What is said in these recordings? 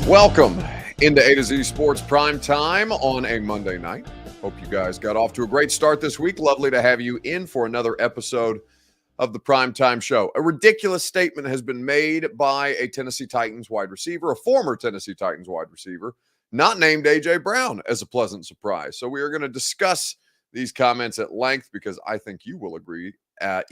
Welcome into A to Z Sports Prime Time on a Monday night. Hope you guys got off to a great start this week. Lovely to have you in for another episode of the Prime Time Show. A ridiculous statement has been made by a Tennessee Titans wide receiver, a former Tennessee Titans wide receiver, not named A.J. Brown, as a pleasant surprise. So we are going to discuss these comments at length because I think you will agree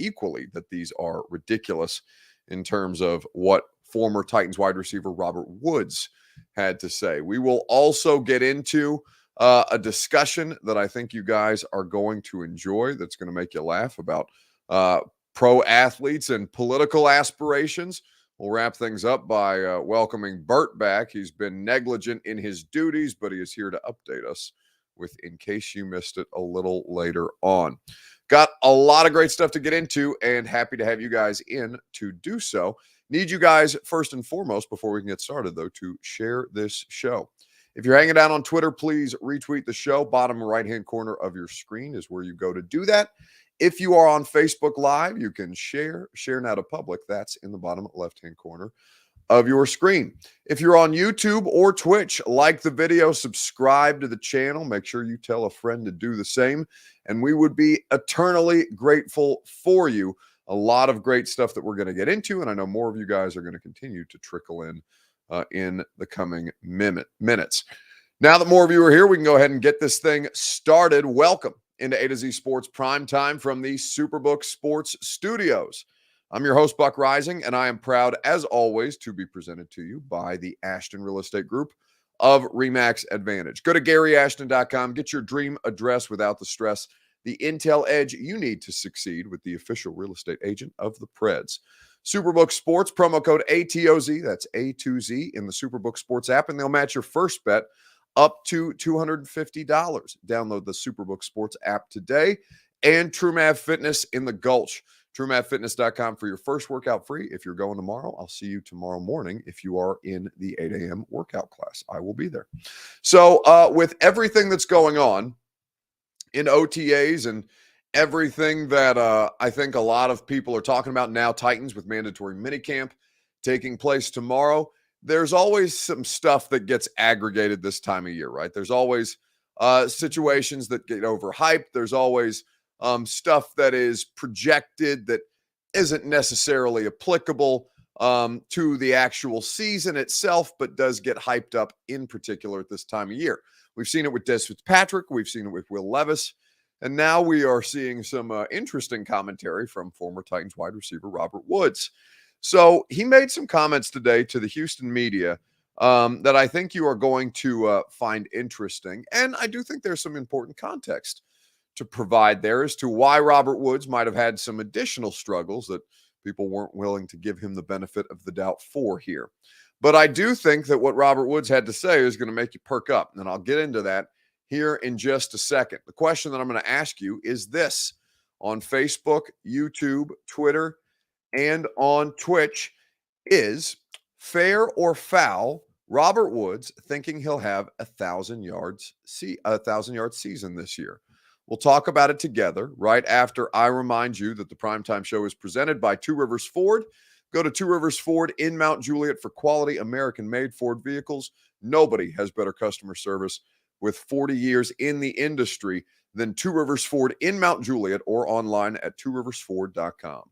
equally that these are ridiculous in terms of what former Titans wide receiver Robert Woods had to say. We will also get into a discussion that I think you guys are going to enjoy that's going to make you laugh about pro athletes and political aspirations. We'll wrap things up by welcoming Bert back. He's been negligent in his duties, but he is here to update us with In Case You Missed It a little later on. Got a lot of great stuff to get into and happy to have you guys in to do so. Need you guys, first and foremost, before we can get started, though, to share this show. If you're hanging out on Twitter, please retweet the show. Bottom right-hand corner of your screen is where you go to do that. If you are on Facebook Live, you can share now to public. That's in the bottom left-hand corner of your screen. If you're on YouTube or Twitch, like the video, subscribe to the channel. Make sure you tell a friend to do the same, and we would be eternally grateful for you. A lot of great stuff that we're going to get into, and I know more of you guys are going to continue to trickle in the coming minutes. Now that more of you are here, we can go ahead and get this thing started. Welcome into A to Z Sports Prime Time from the Superbook Sports Studios. I'm your host, Buck Rising, and I am proud, as always, to be presented to you by the Ashton Real Estate Group of RE/MAX Advantage. Go to GaryAshton.com. Get your dream address without the stress. The intel edge you need to succeed with the official real estate agent of the Preds. Superbook Sports, promo code ATOZ, that's A2Z in the Superbook Sports app, and they'll match your first bet up to $250. Download the Superbook Sports app today. And TrueMav Fitness in the Gulch. TrueMavFitness.com for your first workout free. If you're going tomorrow, I'll see you tomorrow morning if you are in the 8 a.m. workout class. I will be there. So with everything that's going on in OTAs and everything that I think a lot of people are talking about now, Titans with mandatory minicamp taking place tomorrow, there's always some stuff that gets aggregated this time of year, right? There's always situations that get overhyped. There's always stuff that is projected that isn't necessarily applicable to the actual season itself, but does get hyped up in particular at this time of year. We've seen it with Des Fitzpatrick. We've seen it with Will Levis. And now we are seeing some interesting commentary from former Titans wide receiver Robert Woods. So he made some comments today to the Houston media that I think you are going to find interesting. And I do think there's some important context to provide there as to why Robert Woods might have had some additional struggles that people weren't willing to give him the benefit of the doubt for here. But I do think that what Robert Woods had to say is going to make you perk up, and I'll get into that here in just a second. The question that I'm going to ask you is this: on Facebook, YouTube, Twitter, and on Twitch, is fair or foul Robert Woods thinking he'll have a 1,000-yard season this year? We'll talk about it together right after I remind you that the Primetime Show is presented by Two Rivers Ford. Go to Two Rivers Ford in Mount Juliet for quality American-made Ford vehicles. Nobody has better customer service with 40 years in the industry than Two Rivers Ford in Mount Juliet, or online at tworiversford.com.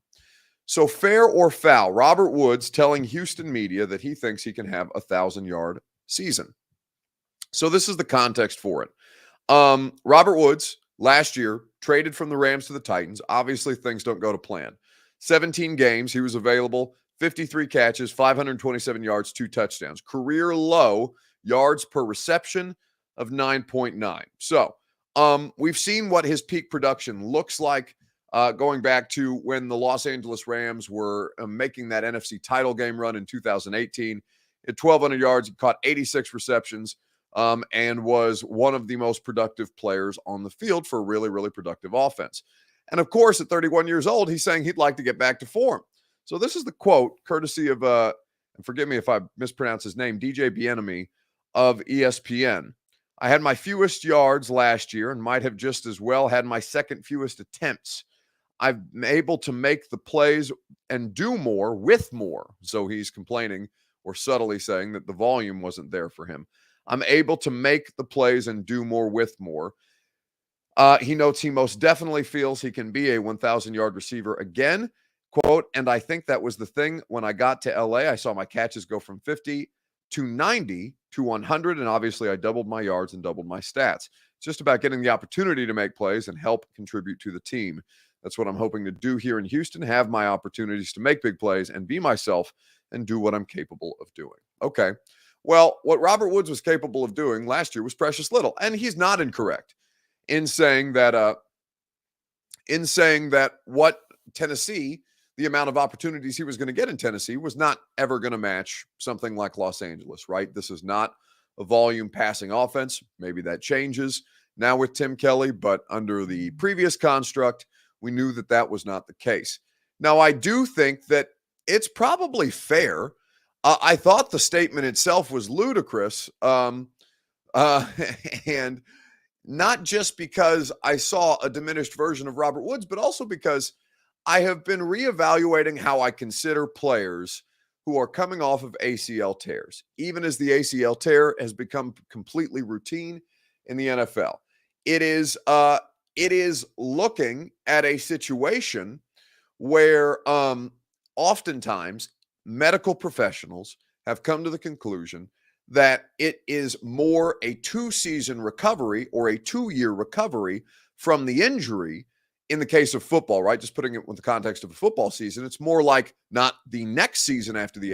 So fair or foul, Robert Woods telling Houston media that he thinks he can have a 1,000-yard season. So this is the context for it. Robert Woods last year traded from the Rams to the Titans. Obviously, things don't go to plan. 17 games, he was available, 53 catches, 527 yards, 2 touchdowns. Career low yards per reception of 9.9. So we've seen what his peak production looks like going back to when the Los Angeles Rams were making that NFC title game run in 2018. At 1,200 yards, he caught 86 receptions and was one of the most productive players on the field for a really, really productive offense. And of course, at 31 years old, he's saying he'd like to get back to form. So this is the quote, courtesy of, and forgive me if I mispronounce his name, DJ Bieniemy of ESPN. I had my fewest yards last year and might have just as well had my second fewest attempts. I'm able to make the plays and do more with more. So he's complaining or subtly saying that the volume wasn't there for him. I'm able to make the plays and do more with more. He notes he most definitely feels he can be a 1,000-yard receiver again. Quote, and I think that was the thing when I got to LA. I saw my catches go from 50 to 90 to 100, and obviously I doubled my yards and doubled my stats. It's just about getting the opportunity to make plays and help contribute to the team. That's what I'm hoping to do here in Houston, have my opportunities to make big plays and be myself and do what I'm capable of doing. Okay. Well, what Robert Woods was capable of doing last year was precious little, and he's not incorrect in saying that what Tennessee, the amount of opportunities he was going to get in Tennessee was not ever going to match something like Los Angeles, right? This is not a volume passing offense. Maybe that changes now with Tim Kelly, but under the previous construct, we knew that that was not the case. Now, I do think that it's probably fair. I thought the statement itself was ludicrous, and not just because I saw a diminished version of Robert Woods, but also because I have been reevaluating how I consider players who are coming off of ACL tears, even as the ACL tear has become completely routine in the NFL. It is looking at a situation where oftentimes medical professionals have come to the conclusion that it is more a 2-season recovery or a 2-year recovery from the injury in the case of football, right? Just putting it in the context of a football season, it's more like not the next season after the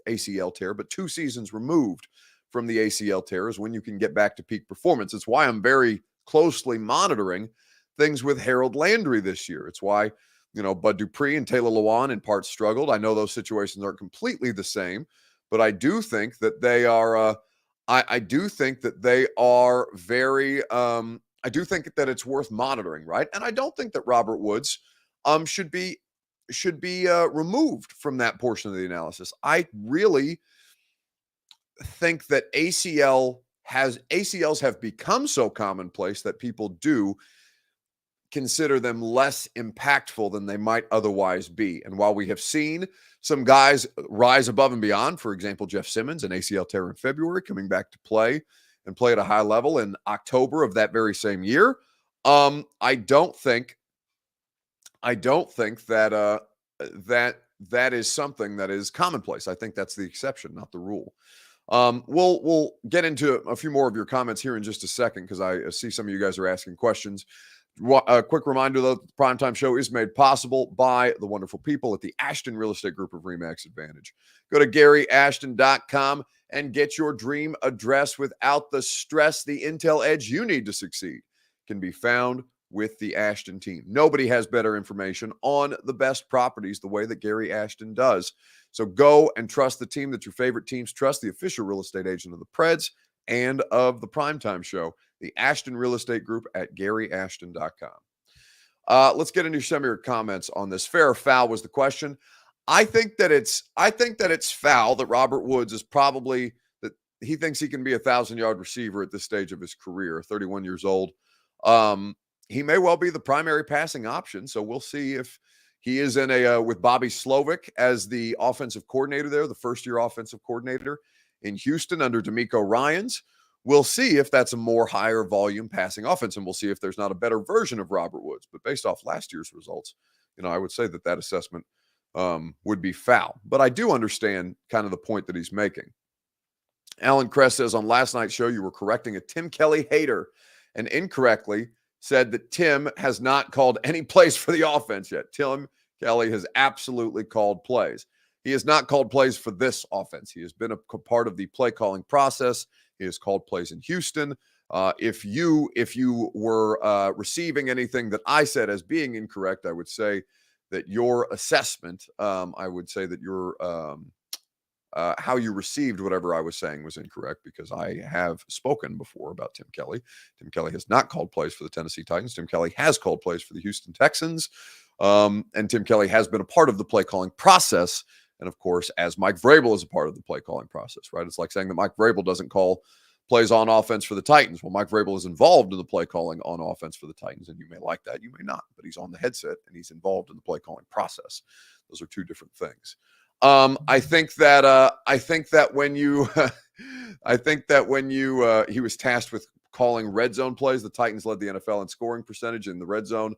ACL tear, but 2 seasons removed from the ACL tear is when you can get back to peak performance. It's why I'm very closely monitoring things with Harold Landry this year. It's why, Bud Dupree and Taylor Lewan in part struggled. I know those situations aren't completely the same, but I do think that they are. I do think that they are very. I do think that it's worth monitoring, right? And I don't think that Robert Woods should be removed from that portion of the analysis. I really think that ACLs have become so commonplace that people do consider them less impactful than they might otherwise be. And while we have seen some guys rise above and beyond, for example, Jeff Simmons, an ACL tear in February, coming back to play and play at a high level in October of that very same year, I don't think that that is something that is commonplace. I think that's the exception, not the rule. We'll get into a few more of your comments here in just a second because I see some of you guys are asking questions. A quick reminder, though, the Primetime Show is made possible by the wonderful people at the Ashton Real Estate Group of RE/MAX Advantage. Go to GaryAshton.com and get your dream address without the stress. The intel edge you need to succeed can be found with the Ashton team. Nobody has better information on the best properties the way that Gary Ashton does. So go and trust the team that your favorite teams trust, the official real estate agent of the Preds and of the Primetime Show, the Ashton Real Estate Group at GaryAshton.com. Let's get into some of your comments on this. Fair or foul was the question. I think that it's foul that Robert Woods is probably that he thinks he can be a 1,000-yard receiver at this stage of his career, 31 years old. He may well be the primary passing option. So we'll see if he is in with Bobby Slovic as the offensive coordinator there, the first-year offensive coordinator in Houston under DeMeco Ryans. We'll see if that's a more higher volume passing offense, and we'll see if there's not a better version of Robert Woods. But based off last year's results, I would say that assessment would be foul. But I do understand kind of the point that he's making. Alan Kress says, on last night's show, you were correcting a Tim Kelly hater and incorrectly said that Tim has not called any plays for the offense yet. Tim Kelly has absolutely called plays. He has not called plays for this offense. He has been a part of the play calling process. He has called plays in Houston. If you were receiving anything that I said as being incorrect, I would say that your assessment, I would say that your how you received whatever I was saying was incorrect, because I have spoken before about Tim Kelly. Tim Kelly has not called plays for the Tennessee Titans. Tim Kelly has called plays for the Houston Texans. And Tim Kelly has been a part of the play calling process. And of course, as Mike Vrabel is a part of the play calling process, right? It's like saying that Mike Vrabel doesn't call plays on offense for the Titans. Well, Mike Vrabel is involved in the play calling on offense for the Titans, and you may like that, you may not, but he's on the headset and he's involved in the play calling process. Those are two different things. I think that when you he was tasked with calling red zone plays, the Titans led the NFL in scoring percentage in the red zone.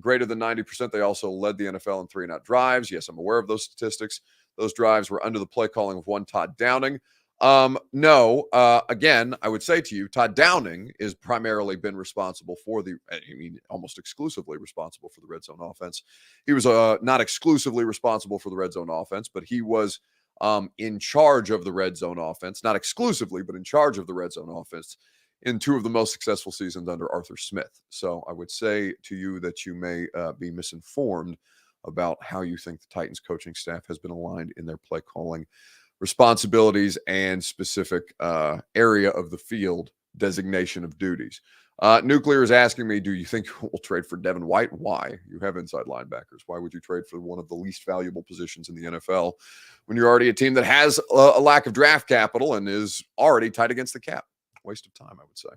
Greater than 90%. They also led the NFL in 3-and-out drives. Yes, I'm aware of those statistics. Those drives were under the play calling of one Todd Downing. No, again, I would say to you, Todd Downing has primarily been responsible for almost exclusively responsible for the red zone offense. He was not exclusively responsible for the red zone offense, but he was in charge of the red zone offense, not exclusively, but in charge of the red zone offense in two of the most successful seasons under Arthur Smith. So I would say to you that you may be misinformed about how you think the Titans coaching staff has been aligned in their play calling responsibilities and specific area of the field designation of duties. Nuclear is asking me, do you think we'll trade for Devin White? Why? You have inside linebackers. Why would you trade for one of the least valuable positions in the NFL when you're already a team that has a lack of draft capital and is already tight against the cap? Waste of time, I would say,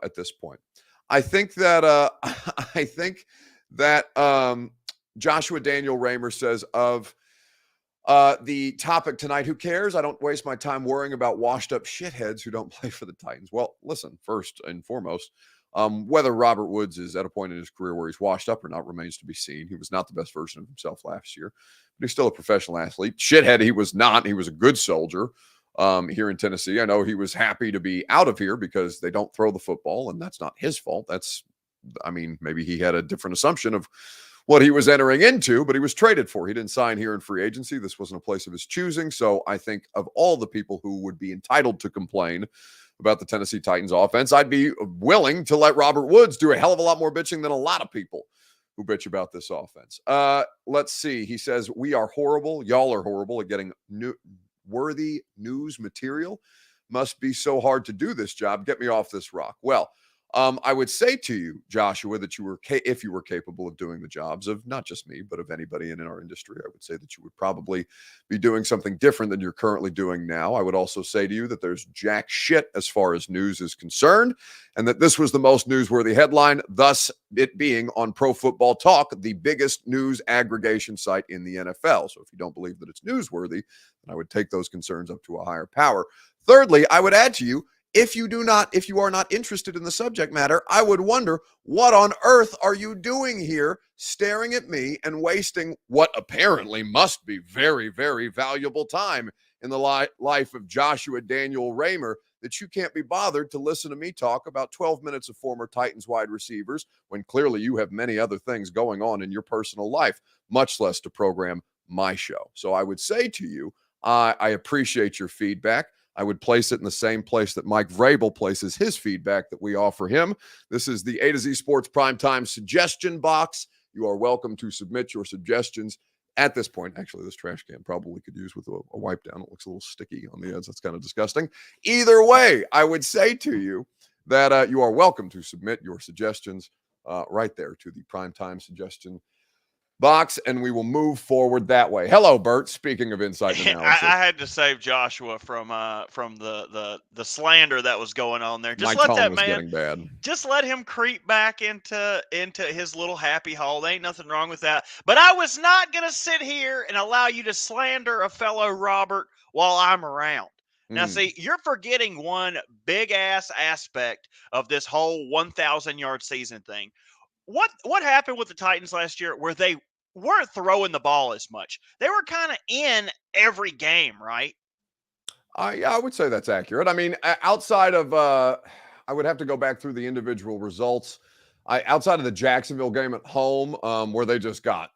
at this point. I think that Joshua Daniel Raymer says of the topic tonight, who cares? I don't waste my time worrying about washed up shitheads who don't play for the Titans. Well, listen, first and foremost, whether Robert Woods is at a point in his career where he's washed up or not remains to be seen. He was not the best version of himself last year, but he's still a professional athlete. Shithead, he was not. He was a good soldier here in Tennessee. I know he was happy to be out of here because they don't throw the football, and that's not his fault. Maybe he had a different assumption of what he was entering into, but he was traded for. He didn't sign here in free agency. This wasn't a place of his choosing. So I think of all the people who would be entitled to complain about the Tennessee Titans offense, I'd be willing to let Robert Woods do a hell of a lot more bitching than a lot of people who bitch about this offense. Let's see. He says, we are horrible. Y'all are horrible at getting worthy news material. Must be so hard to do this job. Get me off this rock. Well, I would say to you, Joshua, that if you were capable of doing the jobs of not just me, but of anybody in our industry, I would say that you would probably be doing something different than you're currently doing now. I would also say to you that there's jack shit as far as news is concerned, and that this was the most newsworthy headline, thus it being on Pro Football Talk, the biggest news aggregation site in the NFL. So if you don't believe that it's newsworthy, then I would take those concerns up to a higher power. Thirdly, I would add to you, if you are not interested in the subject matter, I would wonder, what on earth are you doing here staring at me and wasting what apparently must be very, very valuable time in the life of Joshua Daniel Raymer, that you can't be bothered to listen to me talk about 12 minutes of former Titans wide receivers when clearly you have many other things going on in your personal life, much less to program my show. So I would say to you, I appreciate your feedback. I would place it in the same place that Mike Vrabel places his feedback that we offer him. This is the A to Z Sports Primetime suggestion box. You are welcome to submit your suggestions at this point. Actually, this trash can probably could use with a wipe down. It looks a little sticky on the ends. That's kind of disgusting. Either way, I would say to you that you are welcome to submit your suggestions right there to the Primetime suggestion box, and we will move forward that way. Hello, Bert. Speaking of insight and analysis, I had to save Joshua from the slander that was going on there. My tone was getting bad. Just let him creep back into his little happy hole. There ain't nothing wrong with that. But I was not gonna sit here and allow you to slander a fellow Robert while I'm around. Now, see, you're forgetting one big ass aspect of this whole 1,000-yard season thing. What happened with the Titans last year where they weren't throwing the ball as much? They were kind of in every game, right? Yeah, I would say that's accurate. I mean, outside of I would have to go back through the individual results. Outside of the Jacksonville game at home, where they just got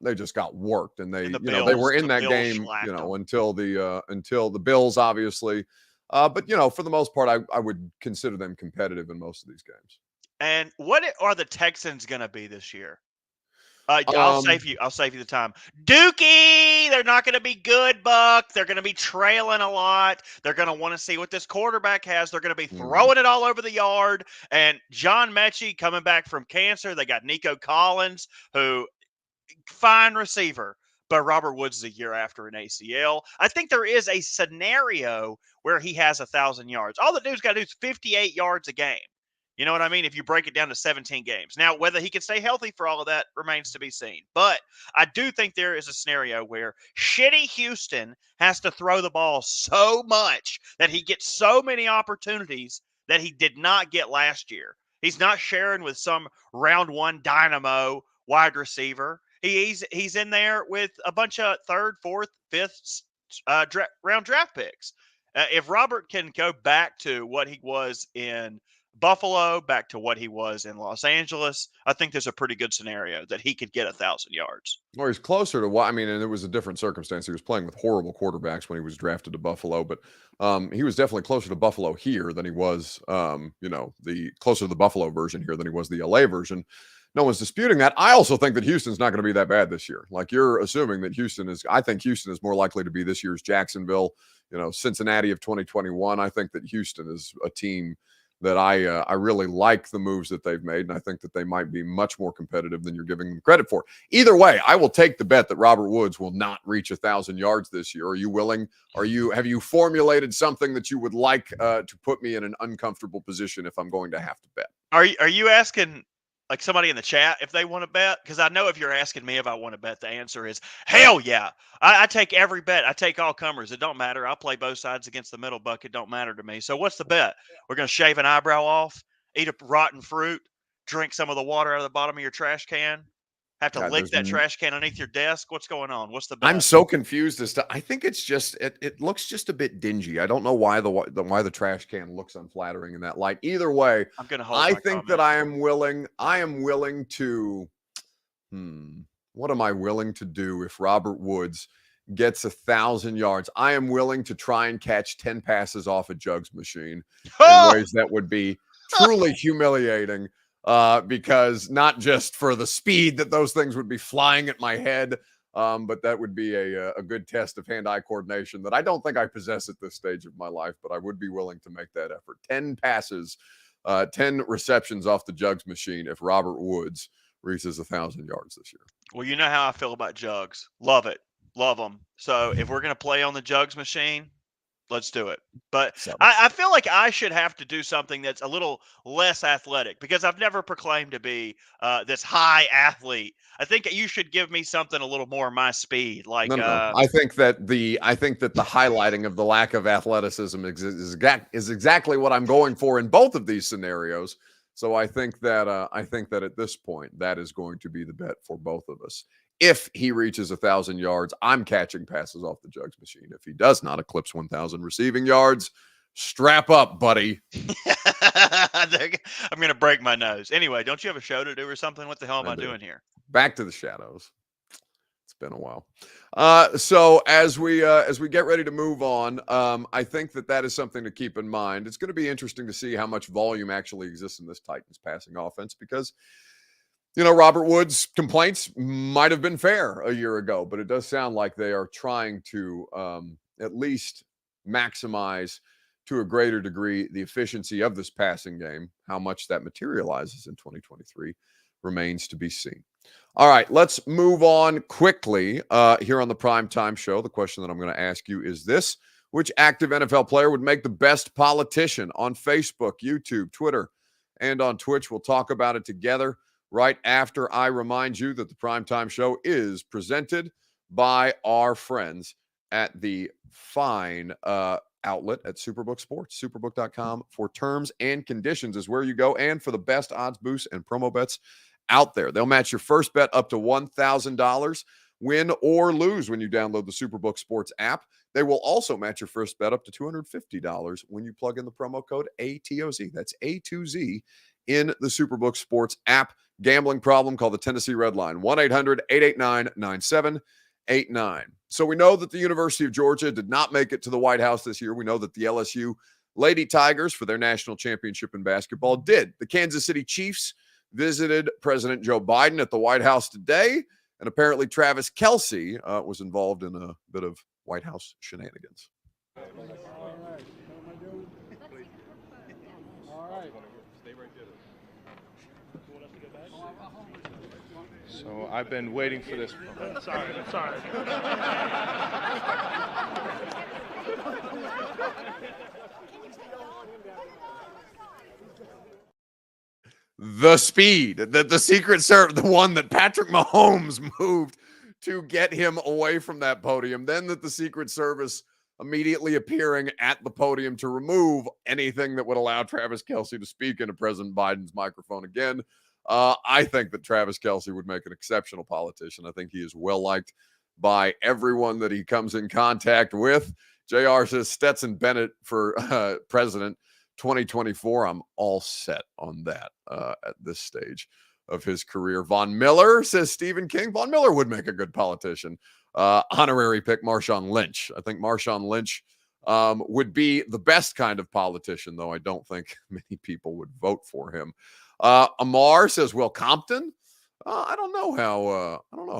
worked, and they were in that game, until the Bills, obviously. But for the most part, I would consider them competitive in most of these games. And what are the Texans going to be this year? I'll save you the time. Dookie, they're not going to be good, Buck. They're going to be trailing a lot. They're going to want to see what this quarterback has. They're going to be throwing it all over the yard. And John Mechie coming back from cancer. They got Nico Collins, who fine receiver, but Robert Woods is a year after an ACL. I think there is a scenario where he has 1,000 yards. All the dude's got to do is 58 yards a game. You know what I mean? If you break it down to 17 games. Now, whether he can stay healthy for all of that remains to be seen. But I do think there is a scenario where shitty Houston has to throw the ball so much that he gets so many opportunities that he did not get last year. He's not sharing with some round one dynamo wide receiver. He's in there with a bunch of third, fourth, fifth round draft picks. If Robert can go back to what he was in Buffalo, back to what he was in Los Angeles, I think there's a pretty good scenario that he could get 1,000 yards. Or he's closer to what I mean, and it was a different circumstance. He was playing with horrible quarterbacks when he was drafted to Buffalo, but he was definitely closer to Buffalo here than he was, the closer to the Buffalo version here than he was the LA version. No one's disputing that. I also think that Houston's not going to be that bad this year. Like you're assuming that I think Houston is more likely to be this year's Jacksonville, Cincinnati of 2021. I think that Houston is a team that I really like the moves that they've made, and I think that they might be much more competitive than you're giving them credit for. Either way, I will take the bet that Robert Woods will not reach 1,000 yards this year. Are you willing? Have you formulated something that you would like to put me in an uncomfortable position if I'm going to have to bet? Are you asking like somebody in the chat if they want to bet? Because I know if you're asking me if I want to bet, the answer is hell yeah. I take every bet. I take all comers. It don't matter. I'll play both sides against the middle bucket. Don't matter to me. So what's the bet? We're going to shave an eyebrow off, eat a rotten fruit, drink some of the water out of the bottom of your trash can, have to lick that trash can underneath your desk. What's going on? What's the bet? I'm so confused as to. I think it's just it looks just a bit dingy. I don't know why the trash can looks unflattering in that light. Either way, I'm going to hold. I think that I am willing to. What am I willing to do if Robert Woods gets 1,000 yards? I am willing to try and catch 10 passes off a jugs machine in ways that would be truly humiliating. Because not just for the speed that those things would be flying at my head, but that would be a good test of hand-eye coordination that I don't think I possess at this stage of my life, but I would be willing to make that effort. 10 passes, 10 receptions off the jugs machine if Robert Woods reaches 1,000 yards this year. Well, you know how I feel about jugs. Love it. Love them. So if we're going to play on the jugs machine, let's do it. But I feel like I should have to do something that's a little less athletic because I've never proclaimed to be this high athlete. I think you should give me something a little more my speed. Like no. I think that the highlighting of the lack of athleticism is exactly what I'm going for in both of these scenarios. So I think that at this point that is going to be the bet for both of us. If he reaches 1,000 yards, I'm catching passes off the jugs machine. If he does not eclipse 1,000 receiving yards, strap up, buddy. I'm going to break my nose. Anyway, don't you have a show to do or something? What the hell am I doing here? Back to the shadows. It's been a while. So as we get ready to move on, I think that is something to keep in mind. It's going to be interesting to see how much volume actually exists in this Titans passing offense because Robert Woods' complaints might have been fair a year ago, but it does sound like they are trying to at least maximize to a greater degree the efficiency of this passing game. How much that materializes in 2023 remains to be seen. All right, let's move on quickly here on the Primetime Show. The question that I'm going to ask you is this: which active NFL player would make the best politician? On Facebook, YouTube, Twitter, and on Twitch. We'll talk about it together right after I remind you that the Primetime Show is presented by our friends at the fine outlet at Superbook Sports. Superbook.com for terms and conditions is where you go, and for the best odds boosts and promo bets out there. They'll match your first bet up to $1,000, win or lose when you download the Superbook Sports app. They will also match your first bet up to $250 when you plug in the promo code ATOZ. That's A2Z in the Superbook Sports app. Gambling problem, call the Tennessee Red Line, 1-800-889-9789. So we know that the University of Georgia did not make it to the White House this year. We know that the LSU Lady Tigers, for their national championship in basketball, did. The Kansas City Chiefs visited President Joe Biden at the White House today, and apparently Travis Kelce was involved in a bit of White House shenanigans. All right. Stay right there. So I've been waiting for this. Sorry. the speed that the Secret Service, the one that Patrick Mahomes moved to get him away from that podium, then that the Secret Service immediately appearing at the podium to remove anything that would allow Travis Kelce to speak into President Biden's microphone again. I think that Travis Kelce would make an exceptional politician. I think he is well liked by everyone that he comes in contact with. JR says Stetson Bennett for president 2024. I'm all set on that at this stage of his career. Von Miller says Stephen King. Von Miller would make a good politician. Honorary pick Marshawn Lynch. I think Marshawn Lynch would be the best kind of politician, though I don't think many people would vote for him. Amar says Will Compton. I don't know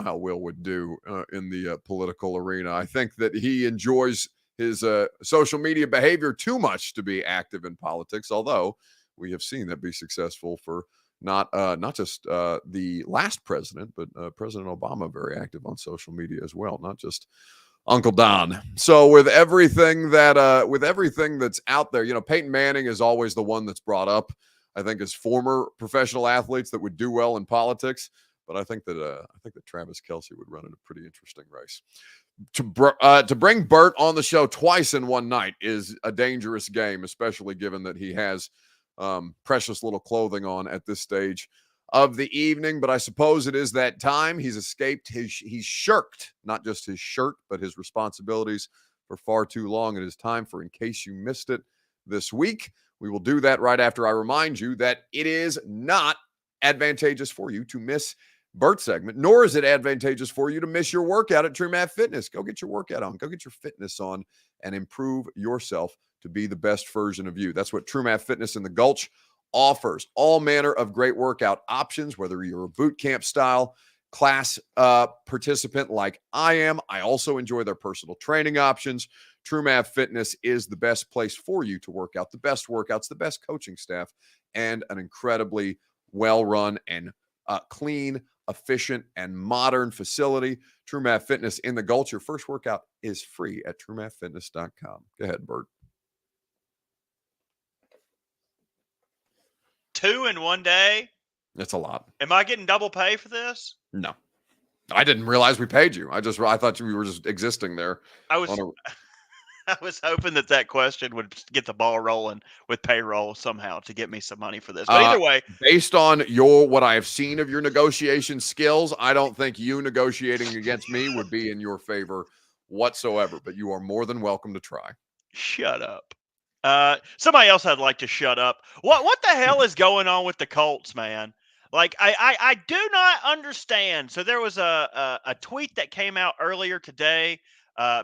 how Will would do in the political arena. I think that he enjoys his social media behavior too much to be active in politics, although we have seen that be successful for not just the last president, but President Obama, very active on social media as well, not just Uncle Don. So with everything that's out there, Peyton Manning is always the one that's brought up, I think, as former professional athletes that would do well in politics. But I think that Travis Kelce would run in a pretty interesting race. To bring Bert on the show twice in one night is a dangerous game, especially given that he has precious little clothing on at this stage of the evening. But I suppose it is that time. He's escaped he's shirked not just his shirt, but his responsibilities for far too long. It is time for In Case You Missed It this week. We will do that right after I remind you that it is not advantageous for you to miss Bert's segment, nor is it advantageous for you to miss your workout at True Math Fitness. Go get your workout on. Go get your fitness on and improve yourself to be the best version of you. That's what True Math Fitness in the Gulch offers. All manner of great workout options, whether you're a boot camp style class participant like I am. I also enjoy their personal training options. True Math Fitness is the best place for you to work out, the best workouts, the best coaching staff, and an incredibly well-run and clean, efficient, and modern facility. True Math Fitness in the Gulch. Your first workout is free at truemathfitness.com. Go ahead, Bert. 2 in one day? That's a lot. Am I getting double pay for this? No. I didn't realize we paid you. I thought you were just existing there. I was hoping that question would get the ball rolling with payroll somehow to get me some money for this. But either way, based on what I have seen of your negotiation skills, I don't think you negotiating against me would be in your favor whatsoever. But you are more than welcome to try. Shut up. Somebody else I'd like to shut up. What the hell is going on with the Colts, man? Like, I do not understand. So there was a tweet that came out earlier today.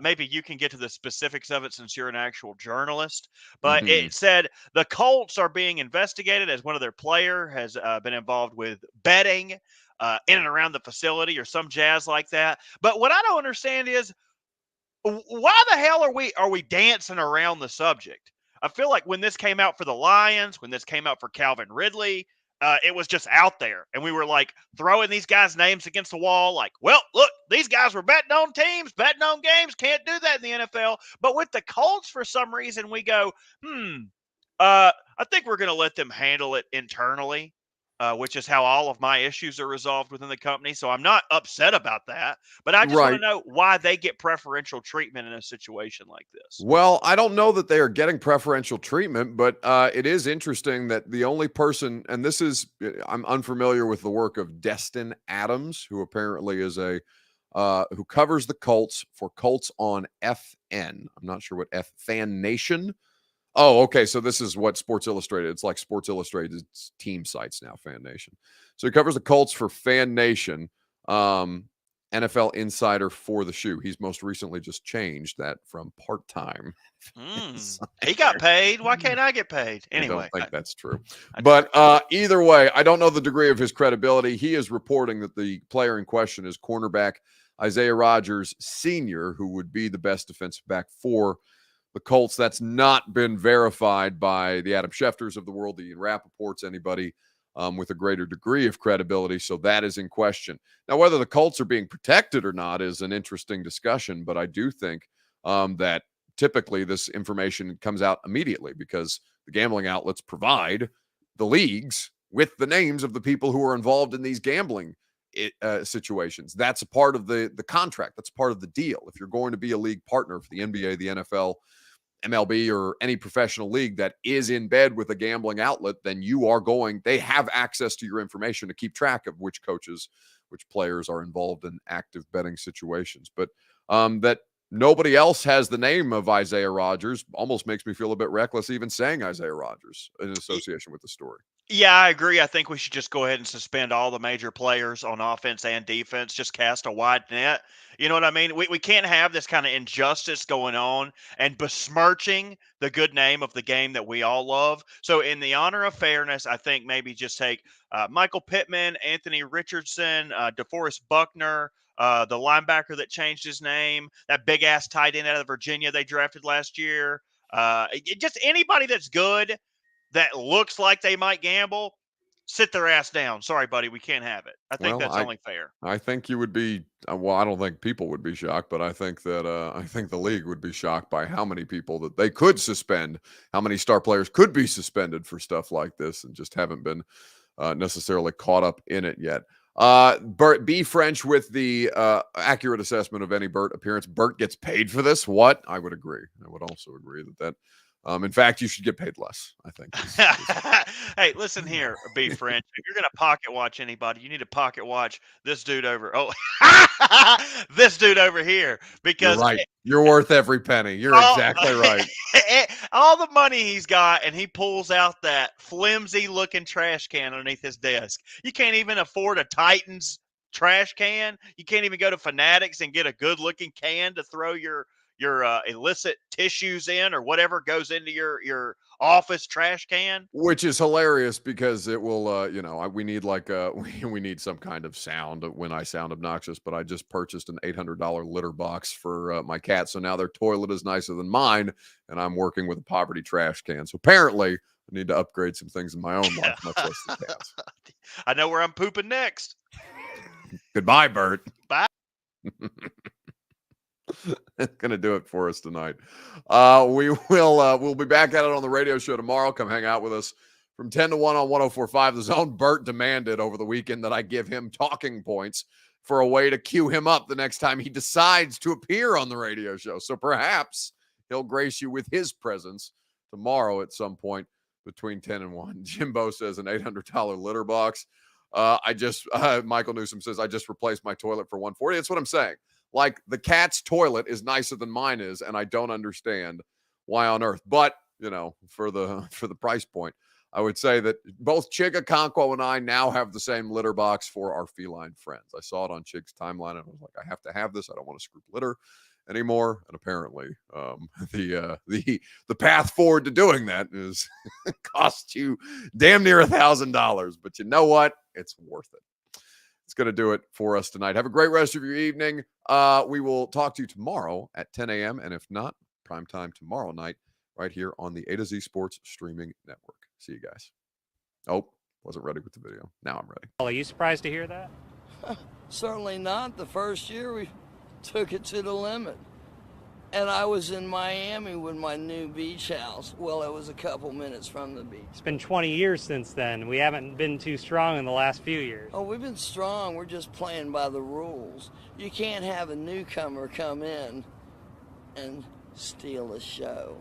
Maybe you can get to the specifics of it since you're an actual journalist. But it said the Colts are being investigated as one of their player has been involved with betting in and around the facility or some jazz like that. But what I don't understand is why the hell are we dancing around the subject? I feel like when this came out for the Lions, when this came out for Calvin Ridley, it was just out there. And we were like throwing these guys' names against the wall. Like, well, look, these guys were betting on teams, betting on games. Can't do that in the NFL. But with the Colts, for some reason, we go, I think we're going to let them handle it internally, which is how all of my issues are resolved within the company. So I'm not upset about that, but I just want to know why they get preferential treatment in a situation like this. Well, I don't know that they are getting preferential treatment, but it is interesting that the only person, and I'm unfamiliar with the work of Destin Adams, who apparently is who covers the Colts for Colts on FN. I'm not sure what Fan Nation. Oh, okay. So this is what Sports Illustrated. It's like Sports Illustrated's team sites now, Fan Nation. So he covers the Colts for Fan Nation, NFL insider for the shoe. He's most recently just changed that from part-time. He got paid. Why can't I get paid? Anyway. I don't think that's true. But either way, I don't know the degree of his credibility. He is reporting that the player in question is cornerback Isaiah Rodgers Sr., who would be the best defensive back for the Colts. That's not been verified by the Adam Schefters of the world, the Ian Rappaports, anybody with a greater degree of credibility. So that is in question. Now, whether the Colts are being protected or not is an interesting discussion, but I do think that typically this information comes out immediately because the gambling outlets provide the leagues with the names of the people who are involved in these gambling situations. That's a part of the contract. That's part of the deal. If you're going to be a league partner for the NBA, the NFL, MLB, or any professional league that is in bed with a gambling outlet, then they have access to your information to keep track of which coaches, which players are involved in active betting situations. But that nobody else has the name of Isaiah Rodgers almost makes me feel a bit reckless even saying Isaiah Rodgers in association with the story. Yeah, I agree. I think we should just go ahead and suspend all the major players on offense and defense. Just cast a wide net. You know what I mean? We can't have this kind of injustice going on and besmirching the good name of the game that we all love. So, in the honor of fairness, I think maybe just take Michael Pittman, Anthony Richardson, DeForest Buckner, the linebacker that changed his name, that big ass tight end out of Virginia they drafted last year. Just anybody that's good that looks like they might gamble, sit their ass down. Sorry, buddy, we can't have it. I think that's only fair. I think you would be well, I don't think people would be shocked, but I think that I think the league would be shocked by how many people that they could suspend, how many star players could be suspended for stuff like this and just haven't been necessarily caught up in it yet. Bert B. French with the accurate assessment of any Bert appearance. Bert gets paid for this. What? I would agree. I would also agree that in fact, you should get paid less, I think. Hey, listen here, B. French. If you're going to pocket watch anybody, you need to pocket watch this dude this dude over here. Because you're right. You're worth every penny. You're exactly right. All the money he's got, and he pulls out that flimsy-looking trash can underneath his desk. You can't even afford a Titans trash can. You can't even go to Fanatics and get a good-looking can to throw your illicit tissues in or whatever goes into your office trash can, which is hilarious because it will we need we need some kind of sound when I sound obnoxious, but I just purchased an $800 litter box for my cat, so now their toilet is nicer than mine and I'm working with a poverty trash can, so apparently I need to upgrade some things in my own life, much less the cat's. I know where I'm pooping next. Goodbye, Bert. Bye. It's gonna do it for us tonight. We'll be back at it on the radio show tomorrow. Come hang out with us from 10 to 1 on 104.5 The Zone. Bert demanded over the weekend that I give him talking points for a way to cue him up the next time he decides to appear on the radio show. So perhaps he'll grace you with his presence tomorrow at some point between 10 and 1. Jimbo says an $800 litter box. Michael Newsom says, I just replaced my toilet for $140. That's what I'm saying. Like, the cat's toilet is nicer than mine is, and I don't understand why on earth. But, for the price point, I would say that both Chig Okonkwo and I now have the same litter box for our feline friends. I saw it on Chig's timeline, and I was like, I have to have this. I don't want to screw litter anymore. And apparently, the path forward to doing that is cost you damn near $1,000. But you know what? It's worth it. It's going to do it for us tonight. Have a great rest of your evening. We will talk to you tomorrow at 10 a.m. And if not, prime time tomorrow night right here on the A to Z Sports Streaming Network. See you guys. Oh, wasn't ready with the video. Now I'm ready. Are you surprised to hear that? Certainly not. The first year we took it to the limit. And I was in Miami with my new beach house. Well, it was a couple minutes from the beach. It's been 20 years since then. We haven't been too strong in the last few years. Oh, we've been strong. We're just playing by the rules. You can't have a newcomer come in and steal a show.